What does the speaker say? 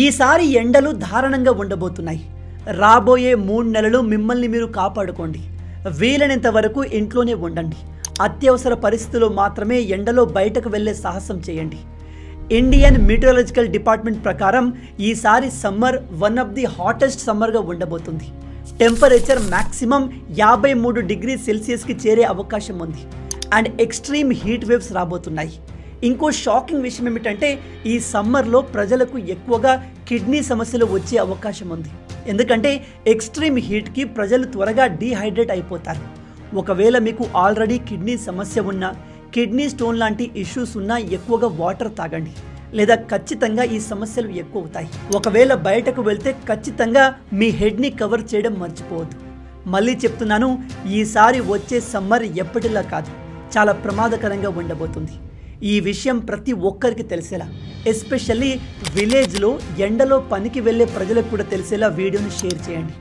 ఈసారి ఎండలు దారుణంగా ఉండబోతున్నాయి. రాబోయే 3 నెలలు మిమ్మల్ని మీరు కాపాడుకోండి. వీలైనంత వరకు ఇంట్లోనే ఉండండి. అత్యవసర పరిస్థితుల్లో మాత్రమే ఎండలో బయటకు వెళ్లే సాహసం చేయండి. ఇండియన్ మీటరాలజికల్ డిపార్ట్మెంట్ ప్రకారం ఈసారి summer one of the hottest సమ్మర్గా ఉండబోతుంది. టెంపరేచర్ మ్యాక్సిమం 53 డిగ్రీ సెల్సియస్కి చేరే అవకాశం ఉంది. అండ్ ఎక్స్ట్రీమ్ హీట్ వేవ్స్ రాబోతున్నాయి. ఇంకో షాకింగ్ విషయం ఏమిటంటే ఈ సమ్మర్లో ప్రజలకు ఎక్కువగా కిడ్నీ సమస్యలు వచ్చే అవకాశం ఉంది. ఎందుకంటే ఎక్స్ట్రీమ్ హీట్కి ప్రజలు త్వరగా డీహైడ్రేట్ అయిపోతారు. ఒకవేళ మీకు ఆల్రెడీ కిడ్నీ సమస్య ఉన్నా, కిడ్నీ స్టోన్ లాంటి ఇష్యూస్ ఉన్నా ఎక్కువగా వాటర్ తాగండి, లేదా ఖచ్చితంగా ఈ సమస్యలు ఎక్కువ అవుతాయి. ఒకవేళ బయటకు వెళ్తే ఖచ్చితంగా మీ హెడ్ని కవర్ చేయడం మర్చిపోవద్దు. మళ్ళీ చెప్తున్నాను, ఈసారి వచ్చే సమ్మర్ ఎప్పటిలా కాదు, చాలా ప్రమాదకరంగా ఉండబోతుంది. ఈ విషయం ప్రతి ఒక్కరికి తెలిసేలా, ఎస్పెషల్లీ విలేజ్లో ఎండలో పనికి వెళ్ళే ప్రజలకు కూడా తెలిసేలా వీడియోని షేర్ చేయండి.